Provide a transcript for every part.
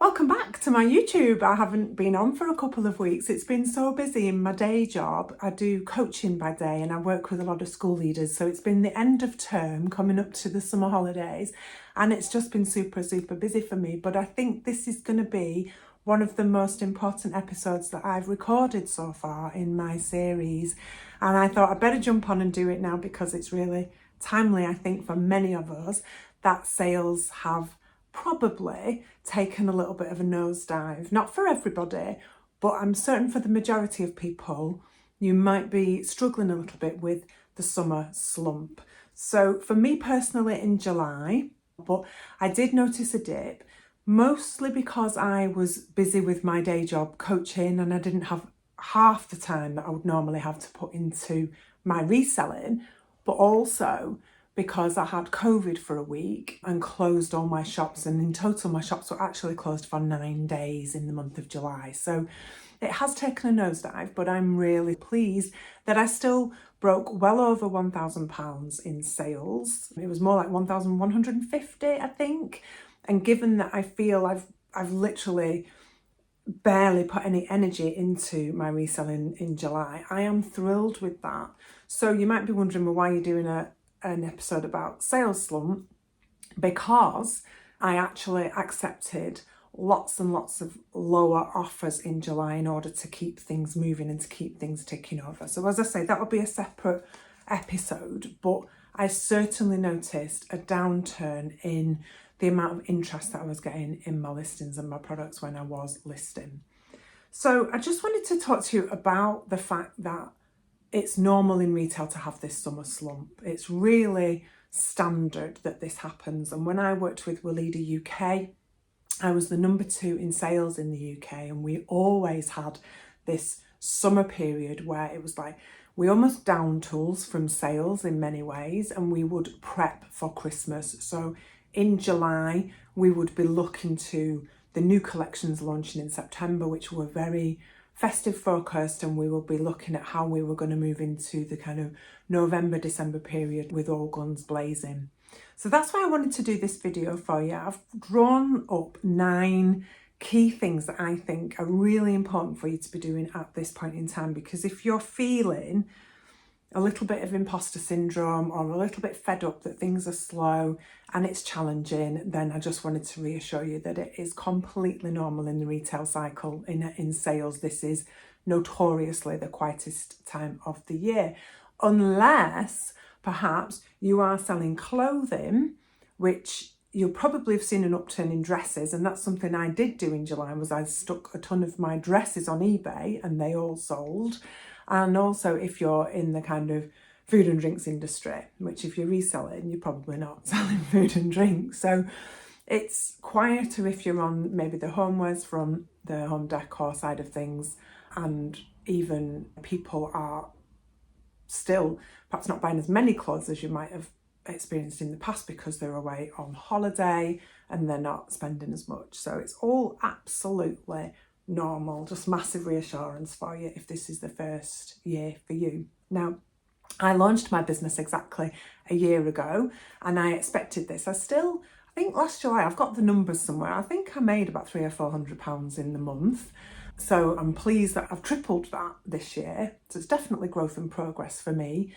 Welcome back to my YouTube. I haven't been on for a couple of weeks. It's been so busy in my day job. I do coaching by day and I work with a lot of school leaders. So it's been the end of term coming up to the summer holidays and it's just been super busy for me. But I think this is going to be one of the most important episodes that I've recorded so far in my series. And I thought I'd better jump on and do it now because it's really timely, I think, for many of us that sales have probably taken a little bit of a nosedive. Not for everybody, but I'm certain for the majority of people, you might be struggling a little bit with the summer slump. So for me personally in July, but I did notice a dip, mostly because I was busy with my day job coaching and I didn't have half the time that I would normally have to put into my reselling, but also because I had COVID for a week and closed all my shops, and in total my shops were actually closed for 9 days in the month of July. So it has taken a nosedive, but I'm really pleased that I still broke well over £1,000 in sales. It was more like 1,150, I think. And given that I feel I've literally barely put any energy into my reselling in July, I am thrilled with that. So you might be wondering, well, why are you doing an episode about sales slump? Because I actually accepted lots and lots of lower offers in July in order to keep things moving and to keep things ticking over. So as I say, that will be a separate episode, but I certainly noticed a downturn in the amount of interest that I was getting in my listings and my products when I was listing. So I just wanted to talk to you about the fact that it's normal in retail to have this summer slump. It's really standard that this happens. And when I worked with Weleda UK, I was the number 2 in sales in the UK, and we always had this summer period where it was like we almost down tools from sales in many ways, and we would prep for Christmas. So in July, we would be looking to the new collections launching in September, which were very festive focused, and we will be looking at how we were going to move into the kind of November, December period with all guns blazing. So that's why I wanted to do this video for you. I've drawn up 9 key things that I think are really important for you to be doing at this point in time, because if you're feeling a little bit of imposter syndrome or a little bit fed up that things are slow and it's challenging, then I just wanted to reassure you that it is completely normal in the retail cycle. In sales, this is notoriously the quietest time of the year, unless perhaps you are selling clothing, which you'll probably have seen an upturn in dresses, and that's something I did do in July. Was I stuck a ton of my dresses on eBay and they all sold. And also if you're in the kind of food and drinks industry, which if you're reselling, you're probably not selling food and drinks. So it's quieter if you're on maybe the homewares from the home decor side of things, and even people are still perhaps not buying as many clothes as you might have experienced in the past because they're away on holiday and they're not spending as much. So it's all absolutely normal. Just massive reassurance for you if this is the first year for you. Now, I launched my business exactly a year ago and I expected this. I think last July, I've got the numbers somewhere, I think I made about £300 or £400 in the month. So I'm pleased that I've tripled that this year. So it's definitely growth and progress for me.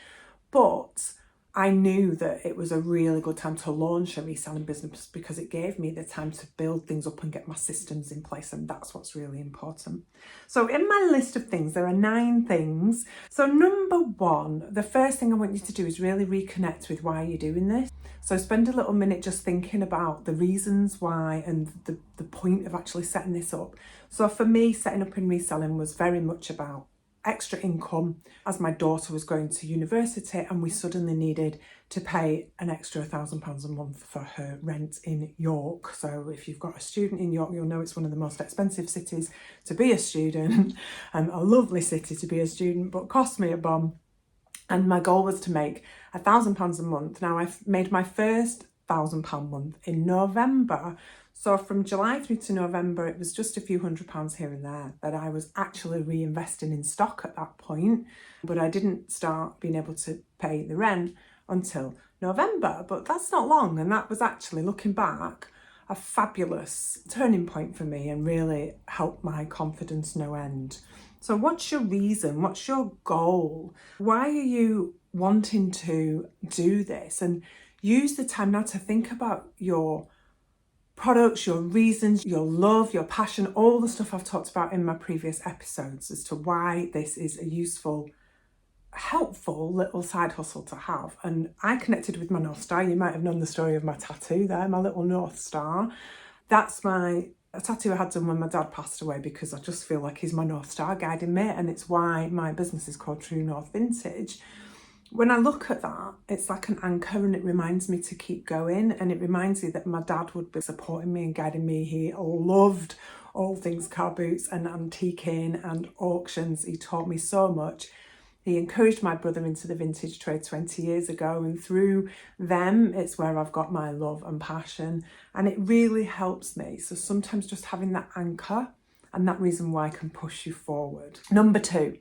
But I knew that it was a really good time to launch a reselling business because it gave me the time to build things up and get my systems in place, and that's what's really important. So in my list of things, there are 9 things. So number 1, the first thing I want you to do is really reconnect with why you're doing this. So spend a little minute just thinking about the reasons why and the point of actually setting this up. So for me, setting up in reselling was very much about extra income as my daughter was going to university and we suddenly needed to pay an extra £1,000 a month for her rent in York. So if you've got a student in York, you'll know it's one of the most expensive cities to be a student, and a lovely city to be a student, but cost me a bomb. And my goal was to make £1,000 a month. Now I've made my first £1,000 month in November. So from July through to November, it was just a few £100s here and there that I was actually reinvesting in stock at that point. But I didn't start being able to pay the rent until November. But that's not long. And that was actually, looking back, a fabulous turning point for me and really helped my confidence no end. So what's your reason? What's your goal? Why are you wanting to do this? And use the time now to think about your products, your reasons, your love, your passion, all the stuff I've talked about in my previous episodes as to why this is a useful, helpful little side hustle to have. And I connected with my North Star. You might have known the story of my tattoo there, my little North Star. That's a tattoo I had done when my dad passed away, because I just feel like he's my North Star guiding me, and it's why my business is called True North Vintage. When I look at that, it's like an anchor, and it reminds me to keep going, and it reminds me that my dad would be supporting me and guiding me. He loved all things car boots and antiquing and auctions. He taught me so much. He encouraged my brother into the vintage trade 20 years ago, and through them, it's where I've got my love and passion, and it really helps me. So sometimes just having that anchor and that reason why can push you forward. Number 2,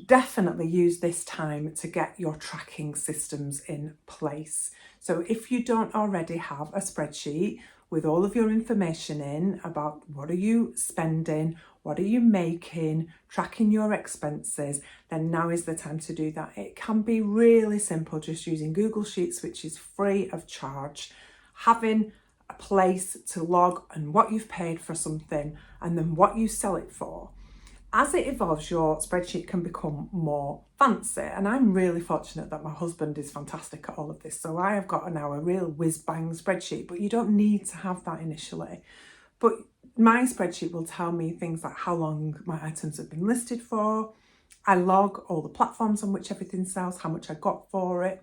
definitely use this time to get your tracking systems in place. So if you don't already have a spreadsheet with all of your information in about what are you spending, what are you making, tracking your expenses, then now is the time to do that. It can be really simple just using Google Sheets, which is free of charge, having a place to log and what you've paid for something and then what you sell it for. As it evolves, your spreadsheet can become more fancy, and I'm really fortunate that my husband is fantastic at all of this. So I have got now a real whiz-bang spreadsheet, but you don't need to have that initially. But my spreadsheet will tell me things like how long my items have been listed for. I log all the platforms on which everything sells, how much I got for it,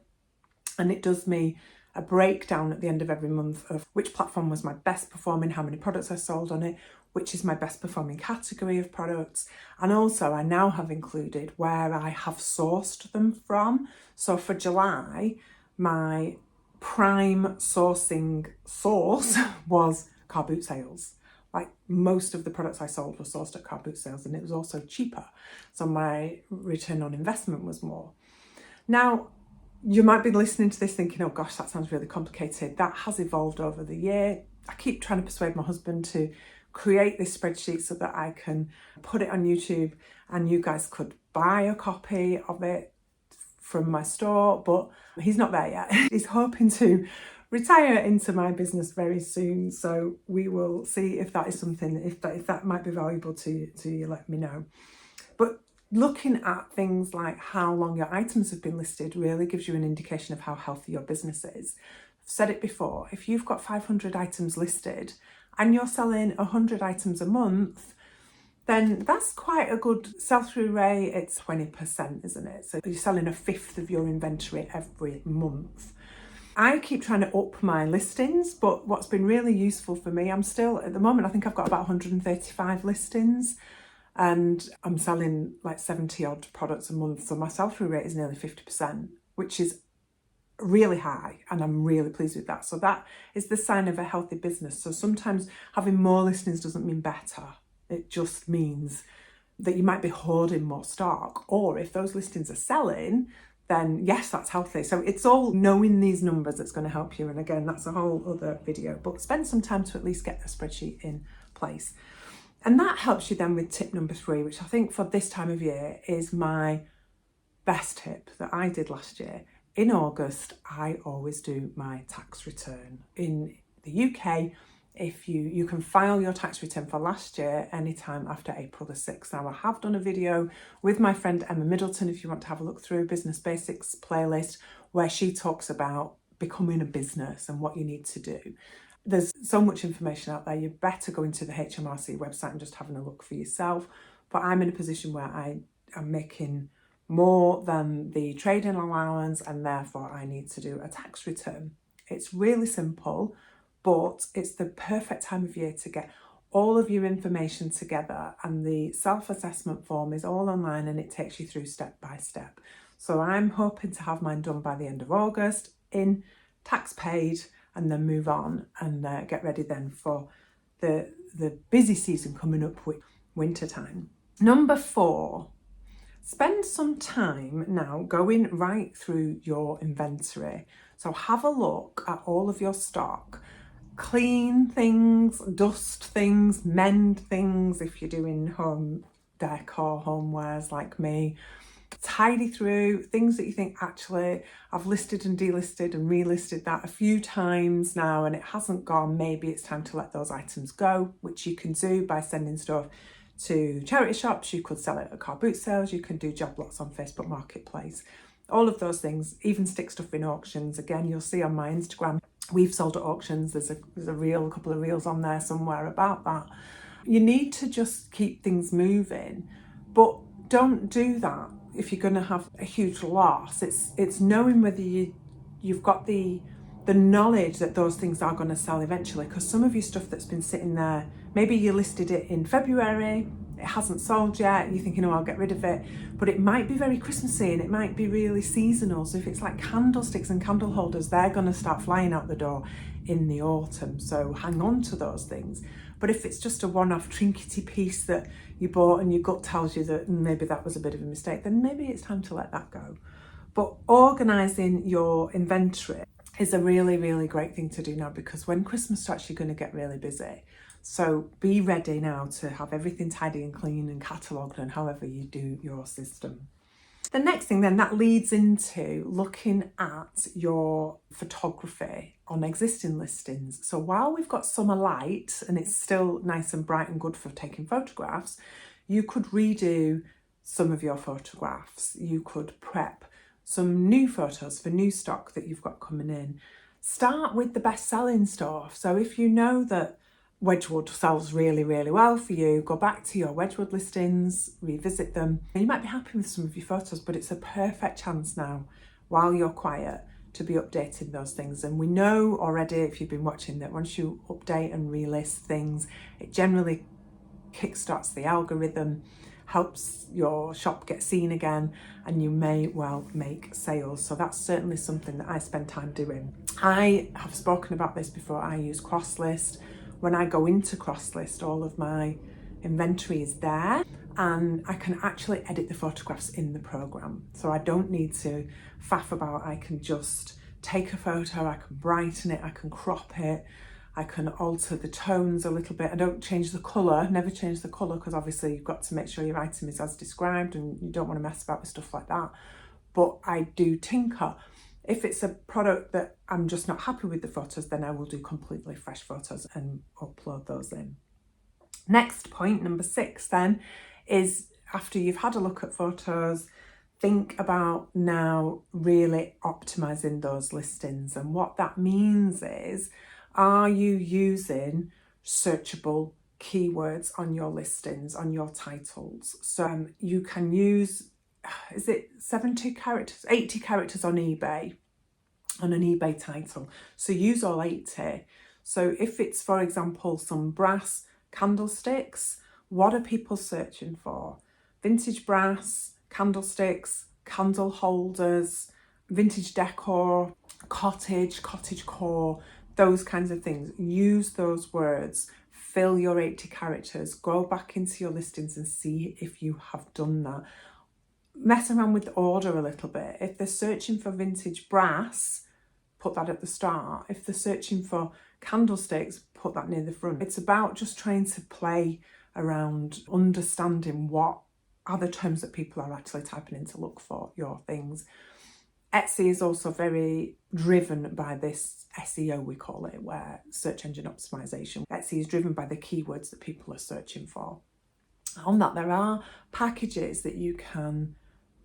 and it does me a breakdown at the end of every month of which platform was my best performing, how many products I sold on it, which is my best performing category of products. And also I now have included where I have sourced them from. So for July, my prime sourcing source was car boot sales. Like most of the products I sold were sourced at car boot sales, and it was also cheaper. So my return on investment was more. Now, you might be listening to this thinking, oh gosh, that sounds really complicated. That has evolved over the year. I keep trying to persuade my husband to create this spreadsheet so that I can put it on YouTube and you guys could buy a copy of it from my store, but he's not there yet. He's hoping to retire into my business very soon. So we will see if that is something, if that might be valuable to you, let me know. But looking at things like how long your items have been listed really gives you an indication of how healthy your business is. I've said it before, if you've got 500 items listed and you're selling 100 items a month, then that's quite a good sell-through rate. It's 20%, isn't it? So you're selling 1/5 of your inventory every month. I keep trying to up my listings, but what's been really useful for me, I'm still, at the moment, I think I've got about 135 listings. And I'm selling like 70 odd products a month. So my sell-through rate is nearly 50%, which is really high. And I'm really pleased with that. So that is the sign of a healthy business. So sometimes having more listings doesn't mean better. It just means that you might be hoarding more stock. Or if those listings are selling, then yes, that's healthy. So it's all knowing these numbers that's going to help you. And again, that's a whole other video. But spend some time to at least get a spreadsheet in place. And that helps you then with tip number 3, which I think for this time of year is my best tip that I did last year. In August, I always do my tax return. In the UK, if you can file your tax return for last year anytime after April the 6th. Now, I have done a video with my friend Emma Middleton, if you want to have a look through Business Basics playlist, where she talks about becoming a business and what you need to do. There's so much information out there. You better go into the HMRC website and just having a look for yourself. But I'm in a position where I am making more than the trading allowance, and therefore I need to do a tax return. It's really simple, but it's the perfect time of year to get all of your information together, and the self-assessment form is all online and it takes you through step by step. So I'm hoping to have mine done by the end of August, in tax paid, and then move on and get ready then for the busy season coming up with winter time. Number 4, spend some time now going right through your inventory. So have a look at all of your stock. clean things, dust things, mend things if you're doing home decor, homewares like me. Tidy through things that you think, actually, I've listed and delisted and relisted that a few times now and it hasn't gone. Maybe it's time to let those items go, which you can do by sending stuff to charity shops. You could sell it at car boot sales. You can do job lots on Facebook Marketplace. All of those things, even stick stuff in auctions. Again, you'll see on my Instagram, we've sold at auctions. There's a couple of reels on there somewhere about that. You need to just keep things moving, but don't do that if you're going to have a huge loss. It's knowing whether you've got the knowledge that those things are going to sell eventually, because some of your stuff that's been sitting there, maybe you listed it in February, it hasn't sold yet, you're thinking, oh, I'll get rid of it, but it might be very Christmassy and it might be really seasonal. So if it's like candlesticks and candle holders, they're going to start flying out the door in the autumn, so hang on to those things. But if it's just a one-off trinkety piece that you bought and your gut tells you that maybe that was a bit of a mistake, then maybe it's time to let that go. But organising your inventory is a really, really great thing to do now, because when Christmas starts, you're going to get really busy. So be ready now to have everything tidy and clean and catalogued, and however you do your system. The next thing then, that leads into looking at your photography on existing listings. So while we've got summer light and it's still nice and bright and good for taking photographs, you could redo some of your photographs. You could prep some new photos for new stock that you've got coming in. Start with the best selling stuff. So if you know that Wedgwood sells really, really well for you, go back to your Wedgwood listings, revisit them. You might be happy with some of your photos, but it's a perfect chance now, while you're quiet, to be updating those things. And we know already, if you've been watching, that once you update and relist things, it generally kickstarts the algorithm, helps your shop get seen again, and you may well make sales. So that's certainly something that I spend time doing. I have spoken about this before. I use CrossList. When I go into CrossList, all of my inventory is there and I can actually edit the photographs in the program. So I don't need to faff about. I can just take a photo, I can brighten it, I can crop it, I can alter the tones a little bit. I don't change the colour, never change the colour, because obviously you've got to make sure your item is as described and you don't want to mess about with stuff like that. But I do tinker. If it's a product that I'm just not happy with the photos, then I will do completely fresh photos and upload those in. Next point, number 6 then, is after you've had a look at photos, think about now really optimizing those listings. And what that means is, are you using searchable keywords on your listings, on your titles? So you can use, is it 70 characters, 80 characters on eBay, on an eBay title. So use all 80. So if it's, for example, some brass candlesticks, what are people searching for? Vintage brass, candlesticks, candle holders, vintage decor, cottage core, those kinds of things. Use those words. Fill your 80 characters. Go back into your listings and see if you have done that. Mess around with the order a little bit. If they're searching for vintage brass, put that at the start. If they're searching for candlesticks, put that near the front. It's about just trying to play around understanding what are the terms that people are actually typing in to look for your things. Etsy is also very driven by this SEO, we call it, where search engine optimization. Etsy is driven by the keywords that people are searching for. On that, there are packages that you can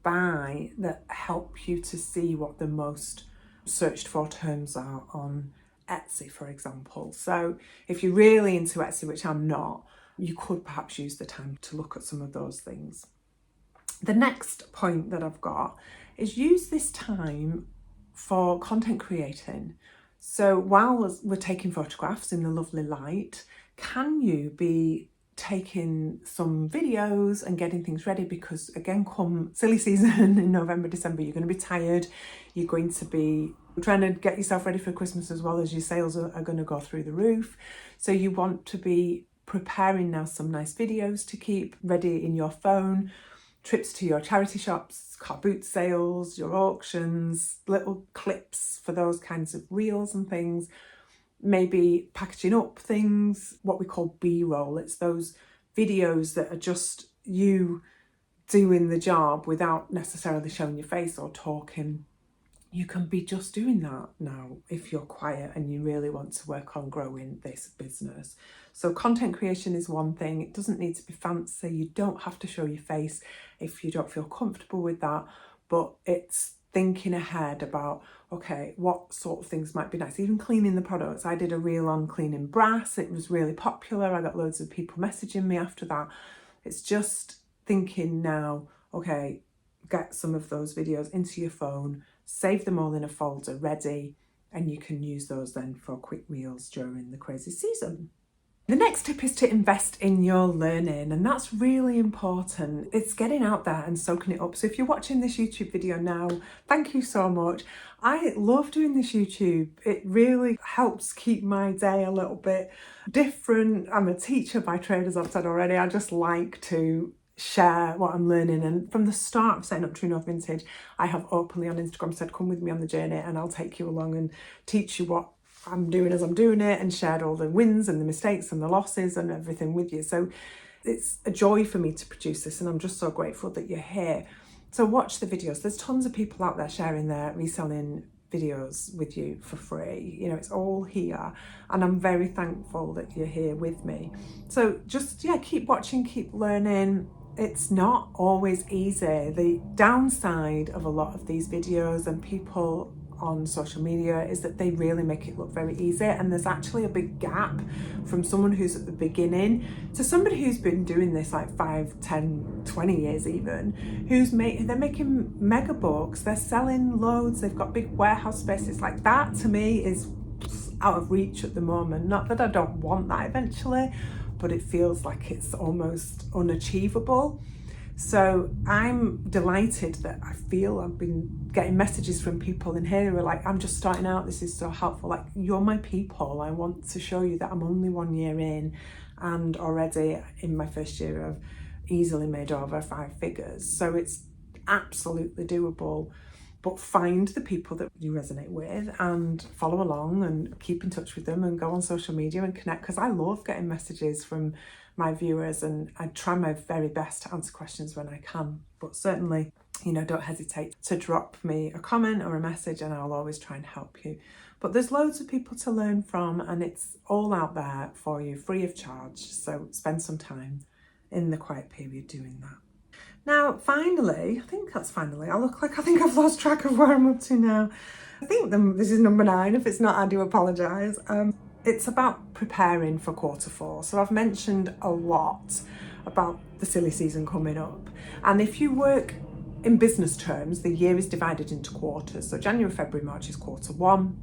buy that help you to see what the most searched for terms are on Etsy, for example. So if you're really into Etsy, which I'm not, you could perhaps use the time to look at some of those things. The next point that I've got is use this time for content creating. So while we're taking photographs in the lovely light, can you be taking some videos and getting things ready? Because again, come silly season in November, December, you're going to be tired. You're going to be trying to get yourself ready for Christmas, as well as your sales are going to go through the roof. So you want to be preparing now some nice videos to keep ready in your phone, trips to your charity shops, car boot sales, your auctions, little clips for those kinds of reels and things. maybe packaging up things, what we call B-roll. It's those videos that are just you doing the job without necessarily showing your face or talking. You can be just doing that now if you're quiet and you really want to work on growing this business. So content creation is one thing. It doesn't need to be fancy. You don't have to show your face if you don't feel comfortable with that, but it's thinking ahead about, okay, what sort of things might be nice. Even cleaning the products. I did a reel on cleaning brass. It was really popular. I got loads of people messaging me after that. It's just thinking now, okay, get some of those videos into your phone, save them all in a folder ready, and you can use those then for quick reels during the crazy season. The next tip is to invest in your learning, and that's really important. It's getting out there and soaking it up. So if you're watching this YouTube video now, thank you so much. I love doing this YouTube. It really helps keep my day a little bit different. I'm a teacher by trade, as I've said already. I just like to share what I'm learning, and from the start of setting up True North Vintage, I have openly on Instagram said, come with me on the journey and I'll take you along and teach you what I'm doing as I'm doing it, and shared all the wins and the mistakes and the losses and everything with you. So it's a joy for me to produce this, and I'm just so grateful that you're here. So watch the videos. There's tons of people out there sharing their reselling videos with you for free. You know, it's all here, and I'm very thankful that you're here with me. So just, keep watching, keep learning. It's not always easy. The downside of a lot of these videos and people on social media is that they really make it look very easy, and there's actually a big gap from someone who's at the beginning to somebody who's been doing this like 5, 10, 20 years even, they're making mega bucks, they're selling loads, they've got big warehouse spaces. Like, that to me is out of reach at the moment. Not that I don't want that eventually, but it feels like it's almost unachievable. So I'm delighted that I feel I've been getting messages from people in here who are like, I'm just starting out, this is so helpful. Like, you're my people. I want to show you that I'm only 1 year in, and already in my first year I've easily made over 5 figures. So it's absolutely doable. But find the people that you resonate with and follow along and keep in touch with them, and go on social media and connect, because I love getting messages from my viewers, and I try my very best to answer questions when I can. But certainly, don't hesitate to drop me a comment or a message, and I'll always try and help you. But there's loads of people to learn from, and it's all out there for you free of charge. So spend some time in the quiet period doing that. Now, finally, I think I've lost track of where I'm up to now. I think this is number 9. If it's not, I do apologise. It's about preparing for quarter 4. So I've mentioned a lot about the silly season coming up. And if you work in business terms, the year is divided into quarters. So January, February, March is quarter 1,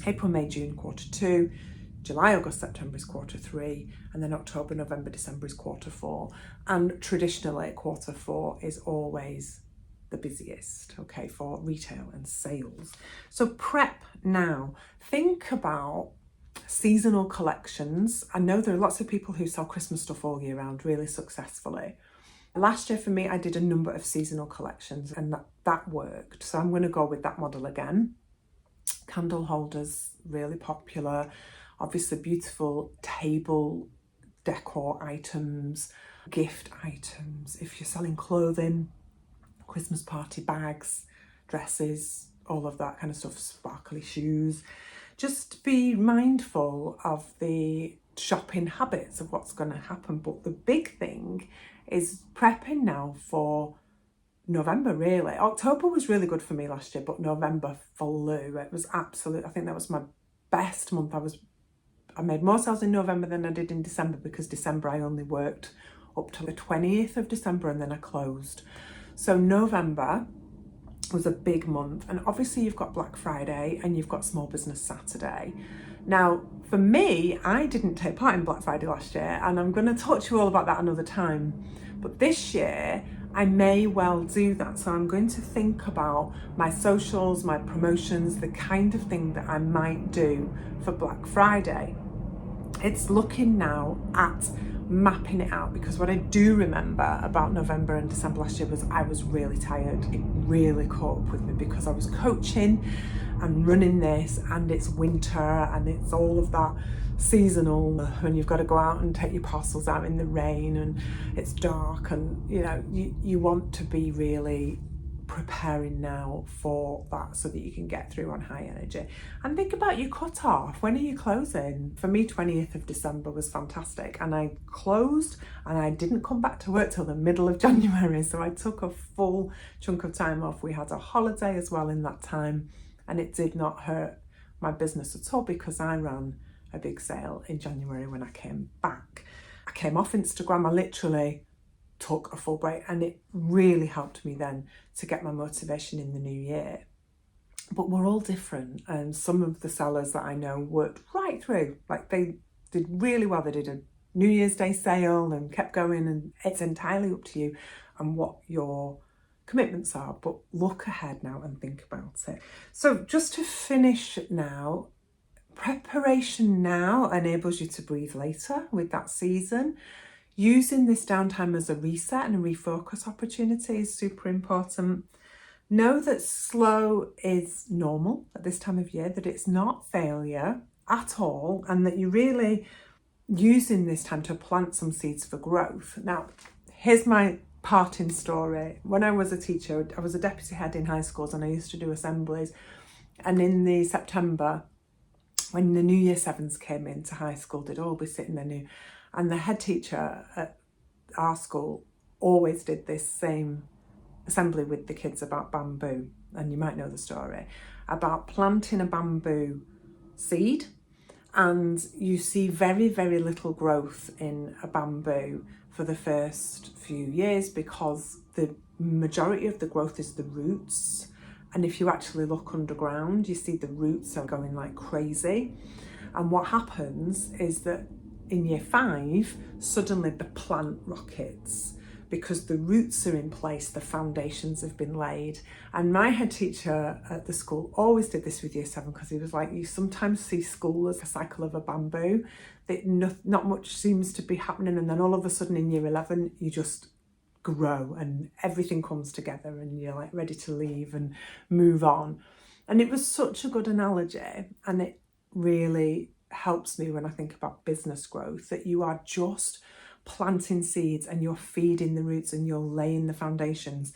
April, May, June, quarter 2, July, August, September is quarter 3, and then October, November, December is quarter 4. And traditionally, quarter 4 is always the busiest, okay, for retail and sales. So prep now. Think about seasonal collections. I know there are lots of people who sell Christmas stuff all year round really successfully. Last year for me, I did a number of seasonal collections, and that worked. So I'm going to go with that model again. Candle holders, really popular. Obviously beautiful table decor items, gift items. If you're selling clothing, Christmas party bags, dresses, all of that kind of stuff, sparkly shoes. Just be mindful of the shopping habits of what's going to happen. But the big thing is prepping now for November, really. October was really good for me last year, but November flew. It was absolute. I think that was my best month. I made more sales in November than I did in December, because December I only worked up to the 20th of December and then I closed. So November was a big month, and obviously you've got Black Friday and you've got Small Business Saturday. Now, for me, I didn't take part in Black Friday last year, and I'm going to talk to you all about that another time. But this year, I may well do that. So I'm going to think about my socials, my promotions, the kind of thing that I might do for Black Friday. It's looking now at mapping it out, because what I do remember about November and December last year was I was really tired. It really caught up with me because I was coaching I'm running this and it's winter and it's all of that seasonal when you've got to go out and take your parcels out in the rain and it's dark, and you want to be really preparing now for that so that you can get through on high energy. And think about your cut off. When are you closing? For me, 20th of December was fantastic, and I closed and I didn't come back to work till the middle of January, so I took a full chunk of time off. We had a holiday as well in that time, and it did not hurt my business at all because I ran a big sale in January when I came back. I came off Instagram. I literally took a full break, and it really helped me then to get my motivation in the new year. But we're all different, and some of the sellers that I know worked right through, like they did really well. They did a New Year's Day sale and kept going, and it's entirely up to you and what your commitments are. But look ahead now and think about it. So just to finish now, preparation now enables you to breathe later with that season. Using this downtime as a reset and a refocus opportunity is super important. Know that slow is normal at this time of year, that it's not failure at all, and that you're really using this time to plant some seeds for growth. Now, here's my parting story. When I was a teacher, I was a deputy head in high schools, and I used to do assemblies. And in the September, when the new year sevens came into high school, they'd all be sitting there and the head teacher at our school always did this same assembly with the kids about bamboo. And you might know the story about planting a bamboo seed, and you see very, very little growth in a bamboo for the first few years because the majority of the growth is the roots. And if you actually look underground, you see the roots are going like crazy. And what happens is that in year 5, suddenly the plant rockets because the roots are in place, the foundations have been laid. And my head teacher at the school always did this with year 7 because he was like, you sometimes see school as a cycle of a bamboo, that not much seems to be happening, and then all of a sudden in year 11 you just grow and everything comes together and you're like ready to leave and move on. And it was such a good analogy, and it really helps me when I think about business growth, that you are just planting seeds and you're feeding the roots and you're laying the foundations.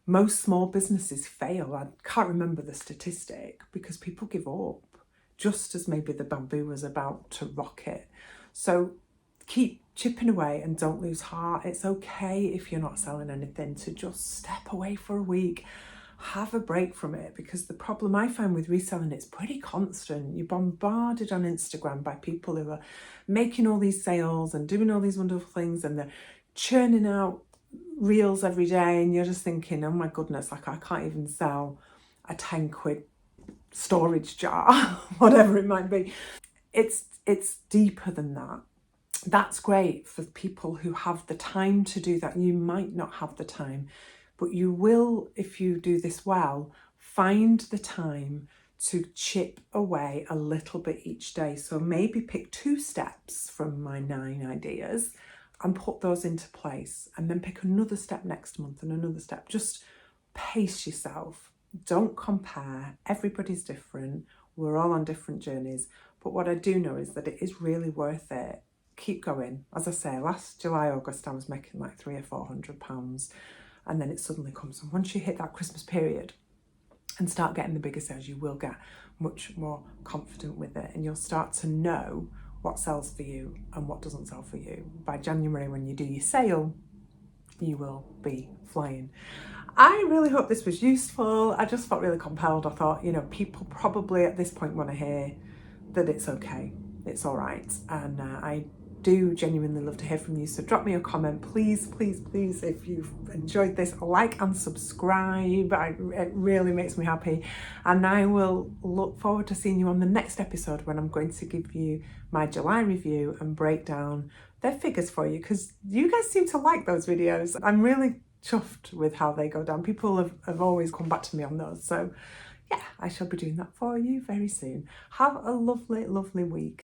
Most small businesses fail. I can't remember the statistic because people give up, just as maybe the bamboo was about to rocket. So keep chipping away and don't lose heart. It's okay if you're not selling anything to just step away for a week. Have a break from it, because the problem I find with reselling, it's pretty constant. You're bombarded on Instagram by people who are making all these sales and doing all these wonderful things, and they're churning out reels every day, and you're just thinking, oh my goodness, like I can't even sell a 10 quid storage jar, whatever it might be. It's deeper than that. That's great for people who have the time to do that. You might not have the time, but you will, if you do this well, find the time to chip away a little bit each day. So maybe pick 2 steps from my 9 ideas and put those into place, and then pick another step next month and another step. Just pace yourself. Don't compare. Everybody's different. We're all on different journeys. But what I do know is that it is really worth it. Keep going. As I say, last July, August, I was making like £300 or £400. And then it suddenly comes. And once you hit that Christmas period and start getting the bigger sales, you will get much more confident with it. And you'll start to know what sells for you and what doesn't sell for you. By January, when you do your sale, you will be flying. I really hope this was useful. I just felt really compelled. I thought, people probably at this point want to hear that it's okay. It's all right. And I do genuinely love to hear from you. So drop me a comment, please, please, please. If you've enjoyed this, like and subscribe. It really makes me happy. And I will look forward to seeing you on the next episode, when I'm going to give you my July review and break down their figures for you, because you guys seem to like those videos. I'm really chuffed with how they go down. People have always come back to me on those. So yeah, I shall be doing that for you very soon. Have a lovely, lovely week.